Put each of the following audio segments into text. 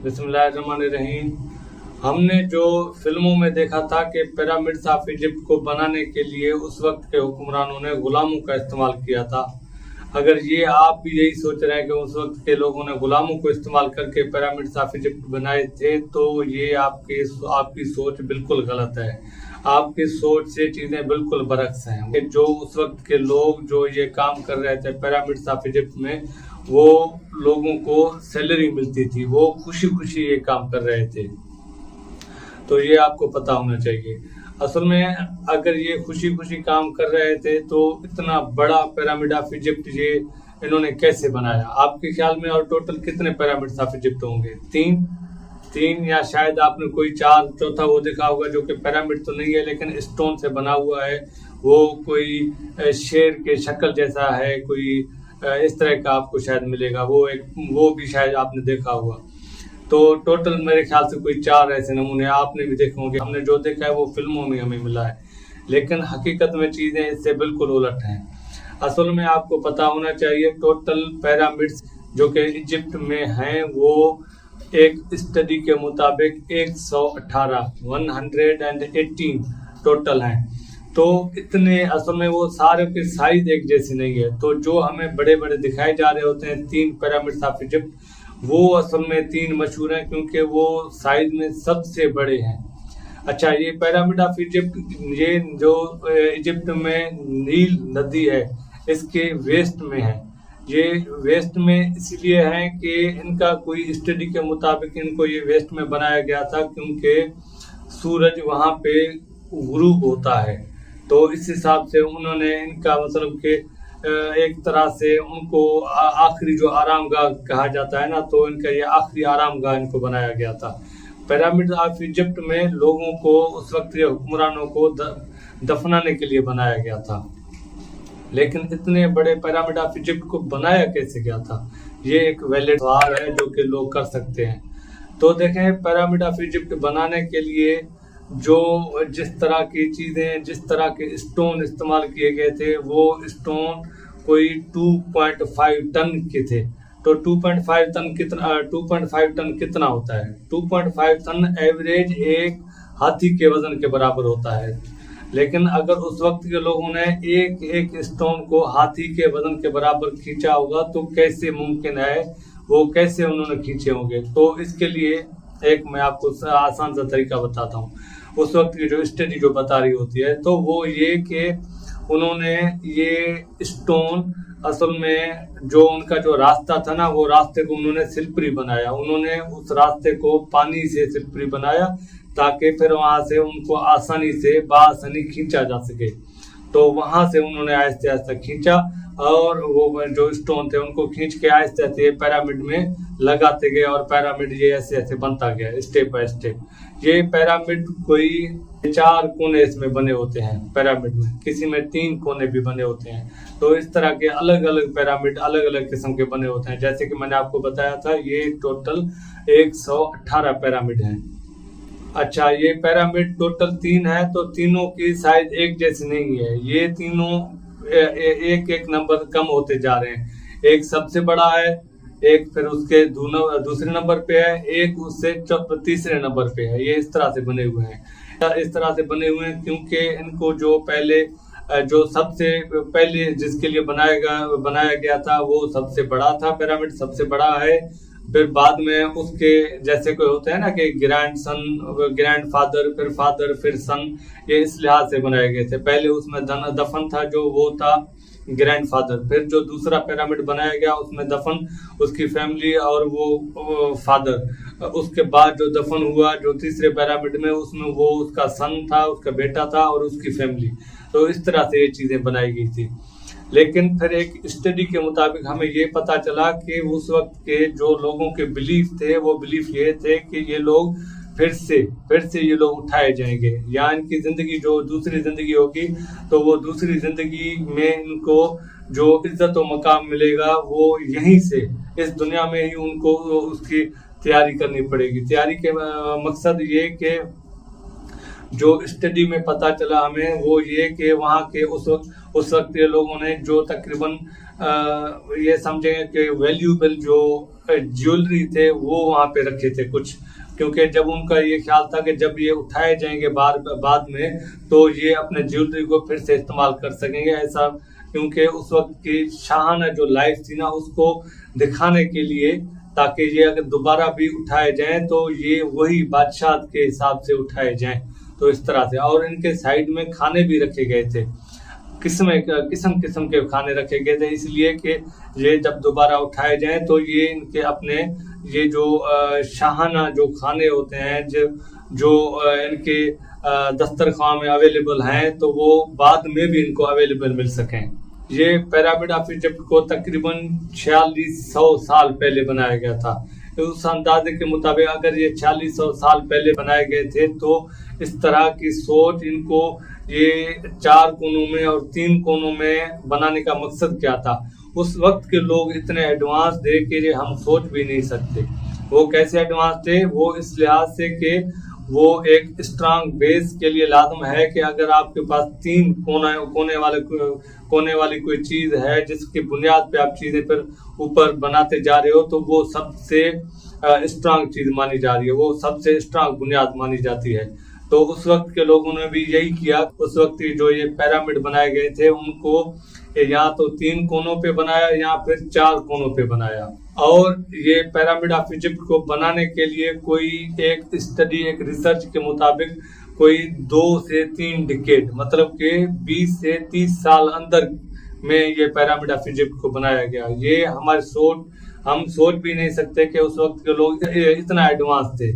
बिस्मिल्लाहिर्रहमानिर्रहीम। हमने जो फिल्मों में देखा था कि पिरामिड्स ऑफ इजिप्ट को बनाने के लिए उस वक्त के हुक्मरानों ने गुलामों का इस्तेमाल किया था। अगर ये आप भी यही सोच रहे हैं कि उस वक्त के लोगों ने गुलामों को इस्तेमाल करके पिरामिड्स ऑफ इजिप्ट बनाए थे, तो ये आपकी सोच बिल्कुल गलत है। आपकी सोच से चीज़ें बिल्कुल बरक्स हैं। कि जो उस वक्त के लोग जो ये काम कर रहे थे पिरामिड्स ऑफ इजिप्ट में, वो लोगों को सैलरी मिलती थी, वो खुशी खुशी ये काम कर रहे थे। तो ये आपको पता होना चाहिए। असल में अगर ये खुशी खुशी काम कर रहे थे तो इतना बड़ा पिरामिड ऑफ इजिप्ट ये इन्होंने कैसे बनाया? आपके ख्याल में और टोटल कितने पिरामिड्स ऑफ इजिप्ट होंगे? तीन या शायद आपने कोई चौथा वो देखा होगा जो कि पिरामिड तो नहीं है लेकिन स्टोन से बना हुआ है। वो कोई शेर के शक्ल जैसा है, कोई इस तरह का आपको शायद मिलेगा। वो भी शायद आपने देखा होगा। तो टोटल मेरे ख्याल से कोई 4 ऐसे नमूने आपने भी देखे होंगे। हमने जो देखा है वो फिल्मों में हमें मिला है, लेकिन हकीकत में चीज़ें इससे बिल्कुल उलट हैं। असल में आपको पता होना चाहिए टोटल पिरामिड्स जो कि इजिप्ट में हैं वो एक स्टडी के मुताबिक 118 टोटल हैं। तो इतने असल में वो सारे के साइज एक जैसी नहीं है। तो जो हमें बड़े बड़े दिखाए जा रहे होते हैं 3 पिरामिड्स ऑफ इजिप्ट, वो असल में 3 मशहूर हैं क्योंकि वो साइज में सबसे बड़े हैं। अच्छा, ये पिरामिड ऑफ इजिप्ट, ये जो इजिप्ट में नील नदी है इसके वेस्ट में है। ये वेस्ट में इसलिए है कि इनका कोई स्टडी के मुताबिक इनको ये वेस्ट में बनाया गया था क्योंकि सूरज वहाँ पे गुरूब होता है। तो इस हिसाब से उन्होंने इनका मतलब कि एक तरह से उनको आखिरी जो आरामगाह कहा जाता है ना, तो इनका ये आखिरी आरामगाह इनको बनाया गया था। पिरामिड ऑफ इजिप्ट में लोगों को उस वक्त के हुक्मरानों को दफनाने के लिए बनाया गया था। लेकिन इतने बड़े पिरामिड ऑफ इजिप्ट को बनाया कैसे गया था, ये एक वैलिड सवाल है जो कि लोग कर सकते हैं। तो देखें, पिरामिड ऑफ इजिप्ट बनाने के लिए जो जिस तरह की चीज़ें, जिस तरह के स्टोन इस्तेमाल किए गए थे, वो स्टोन कोई 2.5 टन के थे। तो 2.5 टन कितना होता है? 2.5 टन एवरेज एक हाथी के वजन के बराबर होता है। लेकिन अगर उस वक्त के लोगों ने एक एक स्टोन को हाथी के वजन के बराबर खींचा होगा तो कैसे मुमकिन है, वो कैसे उन्होंने खींचे होंगे? तो इसके लिए एक मैं आपको आसान सा तरीका बताता हूँ। उस वक्त की जो स्टडी जो बता रही होती है, तो वो ये कि उन्होंने ये स्टोन असल में जो उनका जो रास्ता था ना, वो रास्ते को उन्होंने स्लिपरी बनाया। उन्होंने उस रास्ते को पानी से स्लिपरी बनाया ताकि फिर वहाँ से उनको आसानी से बासानी खींचा जा सके। तो वहाँ से उन्होंने आहिस्ते आहिस्ते खींचा और वो जो स्टोन थे उनको खींच के आहिस्ते आहिस्ते पिरामिड में लगाते गए और पिरामिड ये ऐसे ऐसे बनता गया स्टेप बाय स्टेप। ये पिरामिड कोई 4 कोने इसमें बने होते हैं पिरामिड में, किसी में 3 कोने भी बने होते हैं। तो इस तरह के अलग अलग पिरामिड अलग अलग किस्म के बने होते हैं। जैसे कि मैंने आपको बताया था, ये टोटल 118 पिरामिड हैं। अच्छा, ये पिरामिड टोटल 3 है, तो तीनों की साइज एक जैसी नहीं है। ये तीनों एक एक नंबर कम होते जा रहे हैं। एक सबसे बड़ा है, एक फिर उसके दूसरे नंबर पे है, एक उससे तीसरे नंबर पे है। ये इस तरह से बने हुए हैं। इस तरह से बने हुए हैं क्योंकि इनको जो सबसे पहले जिसके लिए बनाया गया था वो सबसे बड़ा था, पिरामिड सबसे बड़ा है। फिर बाद में उसके जैसे कोई होता है ना कि ग्रैंड फादर, फिर फादर, फिर सन, ये इस लिहाज से बनाए गए थे। पहले उसमें दफन था जो वो था ग्रैंड फादर। फिर जो दूसरा पिरामिड बनाया गया उसमें दफन उसकी फैमिली और वो फादर। उसके बाद जो दफन हुआ जो तीसरे पिरामिड में, उसमें वो उसका सन था, उसका बेटा था और उसकी फैमिली। तो इस तरह से ये चीज़ें बनाई गई थी। लेकिन फिर एक स्टडी के मुताबिक हमें ये पता चला कि उस वक्त के जो लोगों के बिलीफ थे, वो बिलीफ ये थे कि ये लोग फिर से ये लोग उठाए जाएंगे, या इनकी ज़िंदगी जो दूसरी ज़िंदगी होगी तो वो दूसरी ज़िंदगी में इनको जो इज्जत व मकाम मिलेगा वो यहीं से इस दुनिया में ही उनको उसकी तैयारी करनी पड़ेगी। तैयारी के मकसद ये कि जो स्टडी में पता चला हमें वो ये कि वहाँ के उस वक्त के लोगों ने जो तकरीबन ये समझेंगे कि वैल्यूएबल जो ज्वेलरी थे वो वहाँ पे रखे थे कुछ, क्योंकि जब उनका ये ख्याल था कि जब ये उठाए जाएंगे बाद में तो ये अपने ज्वेलरी को फिर से इस्तेमाल कर सकेंगे, ऐसा क्योंकि उस वक्त की शाहाना जो लाइफ थी ना उसको दिखाने के लिए, ताकि ये अगर दोबारा भी उठाए जाएं तो ये वही बादशाह के हिसाब से उठाए जाएं। तो इस तरह से, और इनके साइड में खाने भी रखे गए थे, किस्म किस्म के खाने रखे गए थे, इसलिए कि ये जब दोबारा उठाए जाएं तो ये इनके अपने ये जो शाहाना जो खाने होते हैं जो इनके दस्तरखान में अवेलेबल हैं तो वो बाद में भी इनको अवेलेबल मिल सकें। ये पिरामिड ऑफ इजिप्ट को तकरीबन 4600 साल पहले बनाया गया था। उस अंदाजे के मुताबिक अगर ये 4600 साल पहले बनाए गए थे तो इस तरह की सोच इनको ये 4 कोनों में और 3 कोनों में बनाने का मकसद क्या था? उस वक्त के लोग इतने एडवांस थे कि ये हम सोच भी नहीं सकते। वो कैसे एडवांस थे? वो इस लिहाज से कि वो एक स्ट्रांग बेस के लिए लाजम है कि अगर आपके पास 3 कोने वाली कोई चीज है जिसकी बुनियाद पे आप चीजें फिर ऊपर बनाते जा रहे हो तो वो सबसे स्ट्रांग चीज मानी जा रही है, वो सबसे स्ट्रांग बुनियाद मानी जाती है। तो उस वक्त के लोगों ने भी यही किया। उस वक्त जो ये पिरामिड बनाए गए थे उनको या तो 3 कोनों पे बनाया या फिर 4 कोनों पे बनाया। और ये पिरामिड ऑफ इजिप्ट को बनाने के लिए कोई एक स्टडी, एक रिसर्च के मुताबिक कोई 2 से 3 डिकेड, मतलब कि 20 से 30 साल अंदर में ये पिरामिड ऑफ इजिप्ट को बनाया गया। ये हम सोच भी नहीं सकते कि उस वक्त के लोग इतना एडवांस थे।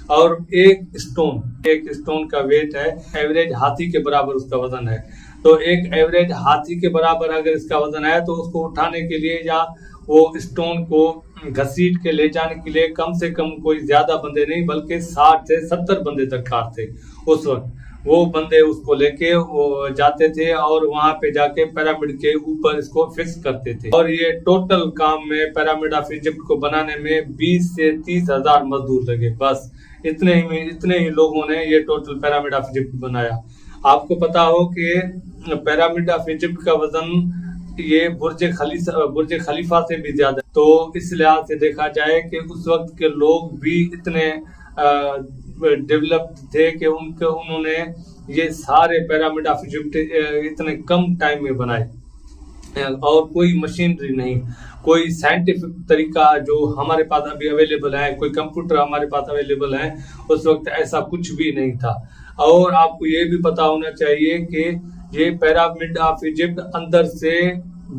और एक स्टोन का वेट है एवरेज हाथी के बराबर, उसका वजन है। तो एक एवरेज हाथी के बराबर अगर इसका वजन है तो उसको उठाने के लिए या वो स्टोन को घसीट के ले जाने के लिए कम से कम कोई ज्यादा बंदे नहीं बल्कि 60 से 70 बंदे दरकार थे उस वक्त। वो बंदे उसको लेके वो जाते थे और वहां पे जाके पिरामिड के ऊपर इसको फिक्स करते थे। और ये टोटल काम में पिरामिड ऑफ इजिप्ट को बनाने में 20 से 30 हजार मजदूर लगे। बस इतने ही लोगों ने ये टोटल पिरामिड ऑफ इजिप्ट बनाया। आपको पता हो कि पिरामिड ऑफ इजिप्ट का वजन ये बुर्ज खलीफा से भी ज्यादा। तो इस लिहाज से देखा जाए कि उस वक्त के लोग भी इतने डेवलप्ड थे कि उन्होंने ये सारे पिरामिड ऑफ इजिप्ट इतने कम टाइम में बनाए। और कोई मशीनरी नहीं, कोई साइंटिफिक तरीका जो हमारे पास अभी अवेलेबल है, कोई कंप्यूटर हमारे पास अवेलेबल है, उस वक्त ऐसा कुछ भी नहीं था। और आपको ये भी पता होना चाहिए कि ये पिरामिड ऑफ इजिप्ट अंदर से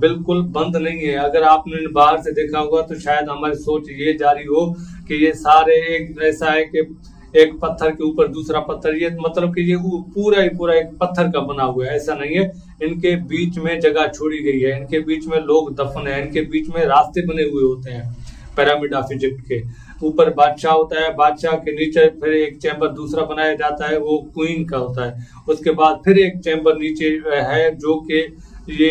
बिल्कुल बंद नहीं है। अगर आपने बाहर से देखा होगा तो शायद हमारी सोच ये जारी हो कि ये सारे एक ऐसा है कि एक पत्थर के ऊपर दूसरा पत्थर, ये मतलब कि ये पूरा एक पत्थर का बना हुआ है। ऐसा नहीं है, इनके बीच में जगह छोड़ी गई है, इनके बीच में लोग दफन है, इनके बीच में रास्ते बने हुए होते हैं। पिरामिड ऑफ इजिप्ट के ऊपर बादशाह होता है, बादशाह के नीचे फिर एक चैम्बर दूसरा बनाया जाता है, वो क्वीन का होता है। उसके बाद फिर एक चैम्बर नीचे है जो कि ये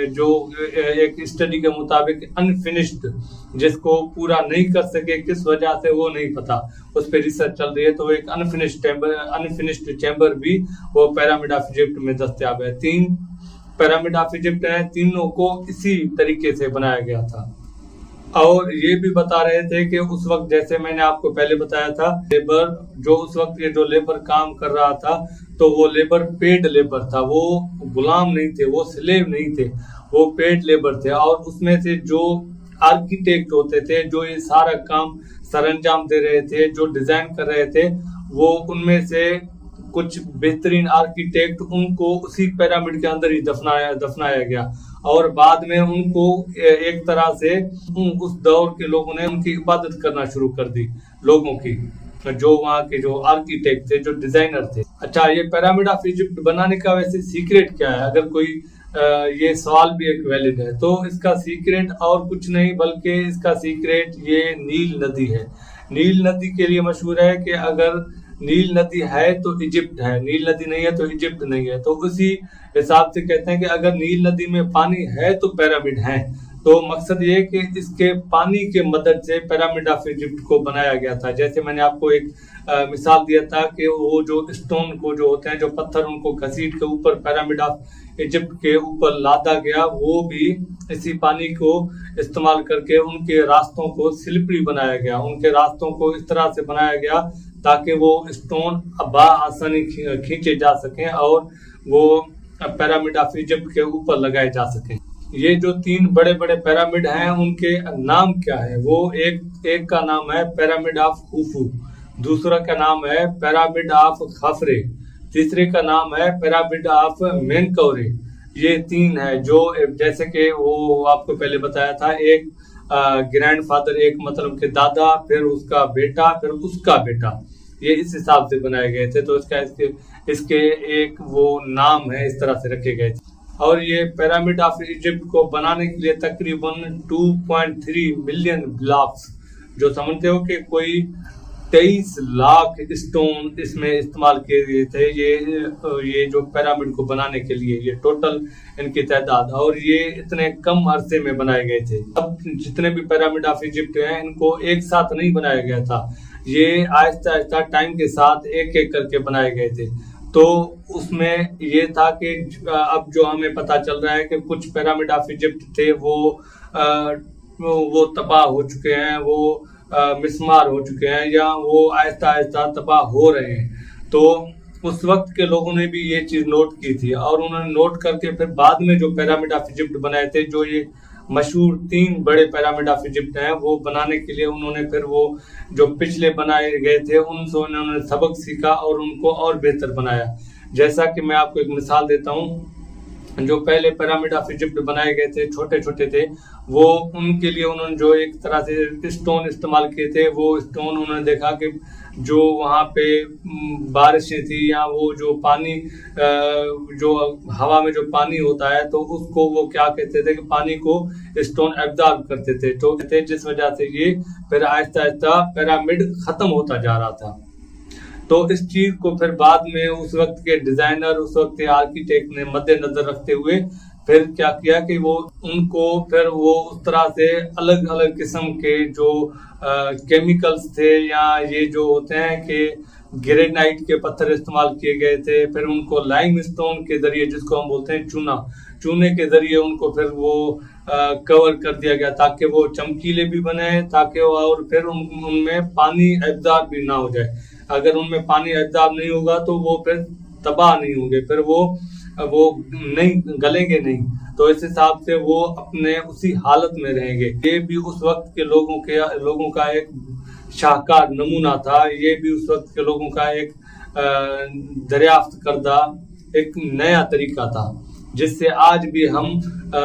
जो एक स्टडी के मुताबिक अनफिनिश्ड, जिसको पूरा नहीं कर सके किस वजह से वो नहीं पता, उस पर रिसर्च चल रही है। तो एक अनफिनिश्ड चैम्बर भी वो पिरामिड ऑफ इजिप्ट में दस्तयाब है। 3 पिरामिड ऑफ इजिप्ट है, तीनों को इसी तरीके से बनाया गया था। और ये भी बता रहे थे कि उस वक्त, जैसे मैंने आपको पहले बताया था, लेबर जो उस वक्त ये जो लेबर काम कर रहा था तो वो लेबर पेड लेबर था, वो गुलाम नहीं थे, वो स्लेव नहीं थे, वो पेड लेबर थे। और उसमें से जो आर्किटेक्ट होते थे, जो ये सारा काम सरंजाम दे रहे थे, जो डिजाइन कर रहे थे, वो उनमें से कुछ बेहतरीन आर्किटेक्ट, उनको उसी पिरामिड के अंदर ही दफनाया गया। और बाद में उनको एक तरह से उस दौर के लोगों ने उनकी इबादत करना शुरू कर दी, लोगों की, जो वहाँ के जो आर्किटेक्ट थे, जो डिजाइनर थे। अच्छा, ये पिरामिड ऑफ इजिप्ट बनाने का वैसे सीक्रेट क्या है? अगर कोई ये सवाल भी एक वैलिड है तो इसका सीक्रेट और कुछ नहीं बल्कि इसका सीक्रेट ये नील नदी है। नील नदी के लिए मशहूर है कि अगर नील नदी है तो इजिप्ट है, नील नदी नहीं है तो इजिप्ट नहीं है। तो उसी हिसाब से कहते हैं कि अगर नील नदी में पानी है तो पिरामिड है। तो मकसद ये कि इसके पानी के मदद से पिरामिड ऑफ इजिप्ट को बनाया गया था। जैसे मैंने आपको एक मिसाल दिया था कि वो जो स्टोन को जो होते हैं, जो पत्थर, उनको घसीट के ऊपर पिरामिड ऑफ इजिप्ट के ऊपर लादा गया, वो भी इसी पानी को इस्तेमाल करके उनके रास्तों को स्लिपरी बनाया गया। उनके रास्तों को इस तरह से बनाया गया ताकि वो स्टोन आसानी खींचे जा सकें और वो पिरामिड ऑफ इजिप्ट के ऊपर लगाए जा सकें। ये जो 3 बड़े बड़े पिरामिड हैं, उनके नाम क्या है? वो एक का नाम है पिरामिड ऑफ खुफू, दूसरा का नाम है पिरामिड ऑफ खफरे, तीसरे का नाम है पिरामिड ऑफ मेनकौरे। ये 3 है जो, जैसे कि वो आपको पहले बताया था, एक ग्रैंडफादर, एक मतलब के दादा, फिर उसका बेटा, फिर उसका बेटा, ये इस हिसाब से बनाए गए थे। तो इसके एक वो नाम है, इस तरह से रखे गए थे। और ये पिरामिड ऑफ इजिप्ट को बनाने के लिए तकरीबन 2.3 मिलियन ब्लॉक्स, जो समझते हो कि कोई 23 लाख स्टोन इसमें इस्तेमाल किए गए थे ये जो पिरामिड को बनाने के लिए, ये टोटल इनकी तादाद। और ये इतने कम अरसे में बनाए गए थे। अब जितने भी पिरामिड ऑफ इजिप्ट हैं, इनको एक साथ नहीं बनाया गया था, ये आहिस्ता आहिस्ता टाइम के साथ एक एक करके बनाए गए थे। तो उसमें ये था कि अब जो हमें पता चल रहा है कि कुछ पिरामिड ऑफ इजिप्ट थे वो तबाह हो चुके हैं, वो मिस्मार हो चुके हैं, या वो आहिस्ता आहिस्ता तबाह हो रहे हैं। तो उस वक्त के लोगों ने भी ये चीज नोट की थी, और उन्होंने नोट करके फिर बाद में जो पिरामिड ऑफ इजिप्ट बनाए थे, जो ये मशहूर 3 बड़े पिरामिड ऑफ इजिप्ट हैं, वो बनाने के लिए उन्होंने फिर वो जो पिछले बनाए गए थे उनसे उन्होंने सबक सीखा और उनको और बेहतर बनाया। जैसा कि मैं आपको एक मिसाल देता हूँ, जो पहले पिरामिड ऑफ इजिप्ट बनाए गए थे, छोटे छोटे थे, वो उनके लिए उन्होंने जो एक तरह से स्टोन इस्तेमाल किए थे, वो स्टोन उन्होंने देखा कि जो वहाँ पे बारिशें थी, या वो जो पानी, जो हवा में जो पानी होता है, तो उसको वो क्या कहते थे कि पानी को स्टोन एब्जॉर्ब करते थे, तो जिस वजह से ये फिर आहिस्ता आहिस्ता पिरामिड खत्म होता जा रहा था। तो इस चीज को फिर बाद में उस वक्त के डिजाइनर, उस वक्त के आर्किटेक्ट ने मद्देनजर रखते हुए फिर क्या किया कि वो उनको फिर वो उस तरह से अलग अलग किस्म के जो केमिकल्स थे, या ये जो होते हैं कि ग्रेनाइट के पत्थर इस्तेमाल किए गए थे, फिर उनको लाइम स्टोन के जरिए, जिसको हम बोलते हैं चूने के जरिए उनको फिर वो कवर कर दिया गया, ताकि वो चमकीले भी बने, ताकि और फिर उनमें पानी एब्जॉर्ब भी ना हो जाए। अगर उनमें पानी एब्जॉर्ब नहीं होगा तो वो फिर तबाह नहीं होंगे, फिर वो नहीं गलेंगे नहीं। तो इस हिसाब से वो अपने उसी हालत में रहेंगे। ये भी उस वक्त के लोगों का एक शाहकार नमूना था। ये भी उस वक्त के लोगों का एक दरियाफ्त करदा एक नया तरीका था, जिससे आज भी हम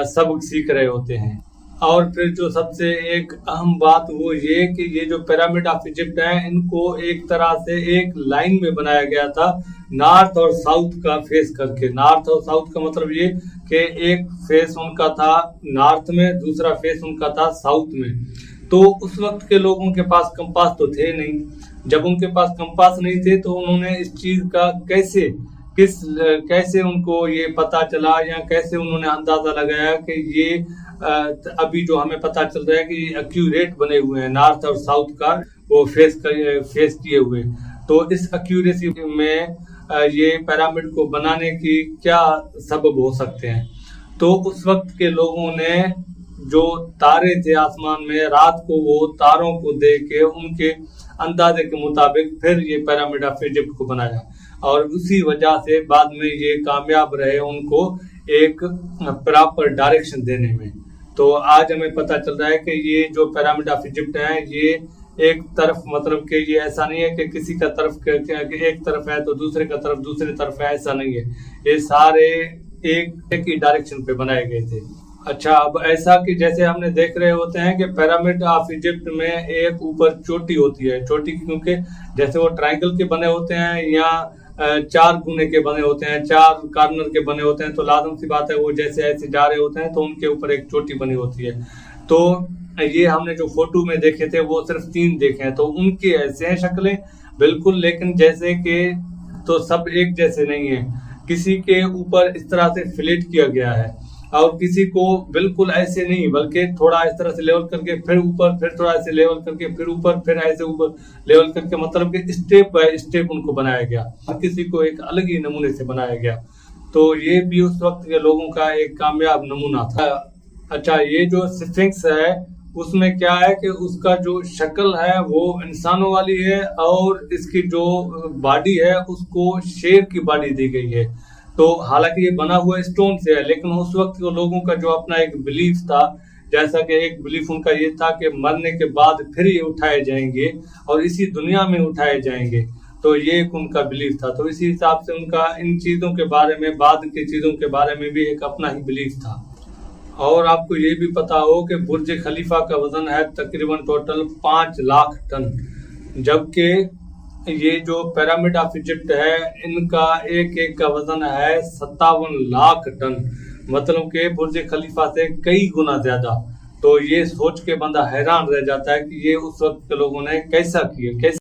सबक सीख रहे होते हैं। और फिर जो सबसे एक अहम बात वो ये कि ये जो पिरामिड ऑफ इजिप्ट है, इनको एक तरह से एक लाइन में बनाया गया था, नॉर्थ और साउथ का फेस करके। नॉर्थ और साउथ का मतलब ये कि एक फेस उनका था नॉर्थ में, दूसरा फेस उनका था साउथ में। तो उस वक्त के लोगों के पास कंपास तो थे नहीं। जब उनके पास कंपास नहीं थे तो उन्होंने इस चीज का कैसे उनको ये पता चला, या कैसे उन्होंने अंदाजा लगाया कि ये अभी जो हमें पता चल रहा है कि एक्यूरेट बने हुए हैं, नॉर्थ और साउथ का वो फेस किए हुए। तो इस एक्यूरेसी में ये पिरामिड को बनाने की क्या सबब हो सकते हैं? तो उस वक्त के लोगों ने जो तारे थे आसमान में, रात को वो तारों को देख के उनके अंदाजे के मुताबिक फिर ये पिरामिड ऑफ इजिप्ट को बनाया, और उसी वजह से बाद में ये कामयाब रहे उनको एक प्रॉपर डायरेक्शन देने में। तो आज हमें पता चल रहा है कि ये जो पिरामिड ऑफ इजिप्ट है, ये एक तरफ मतलब कि ये ऐसा नहीं है कि किसी का तरफ एक तरफ है तो दूसरे का तरफ दूसरी तरफ है, ऐसा नहीं है। ये सारे एक ही डायरेक्शन पे बनाए गए थे। अच्छा, अब ऐसा कि जैसे हमने देख रहे होते हैं कि पिरामिड ऑफ इजिप्ट में एक ऊपर चोटी होती है। चोटी क्योंकि जैसे वो ट्रायंगल के बने होते हैं या 4 गुने के बने होते हैं, 4 कॉर्नर के बने होते हैं, तो लाजम सी बात है वो जैसे ऐसे जा रहे होते हैं तो उनके ऊपर एक चोटी बनी होती है। तो ये हमने जो फोटो में देखे थे वो सिर्फ 3 देखे हैं, तो उनके ऐसे हैं शक्लें बिल्कुल, लेकिन जैसे कि तो सब एक जैसे नहीं है। किसी के ऊपर इस तरह से फिलेट किया गया है और किसी को बिल्कुल ऐसे नहीं, बल्कि थोड़ा इस तरह से लेवल करके फिर ऊपर, फिर थोड़ा ऐसे लेवल करके फिर ऊपर, फिर ऐसे ऊपर लेवल करके, मतलब कि स्टेप बाय स्टेप उनको बनाया गया। हर किसी को एक अलग ही नमूने से बनाया गया। तो ये भी उस वक्त के लोगों का एक कामयाब नमूना था। अच्छा, ये जो स्फिंक्स है उसमें क्या है कि उसका जो शक्ल है वो इंसानों वाली है, और इसकी जो बॉडी है उसको शेर की बॉडी दी गई है। तो हालांकि ये बना हुआ स्टोन से है, लेकिन उस वक्त के लोगों का जो अपना एक बिलीफ था, जैसा कि एक बिलीफ उनका ये था कि मरने के बाद फिर ये उठाए जाएंगे और इसी दुनिया में उठाए जाएंगे। तो ये एक उनका बिलीफ था। तो इसी हिसाब से उनका इन चीजों के बारे में, बाद की चीजों के बारे में भी एक अपना ही बिलीफ था। और आपको ये भी पता हो कि बुर्ज खलीफा का वजन है तकरीबन टोटल 5 लाख टन, जबकि ये जो पिरामिड ऑफ इजिप्ट है इनका एक एक का वजन है 57 लाख टन, मतलब कि बुर्ज खलीफा से कई गुना ज्यादा। तो ये सोच के बंदा हैरान रह जाता है कि ये उस वक्त के लोगों ने कैसा किया, कैसे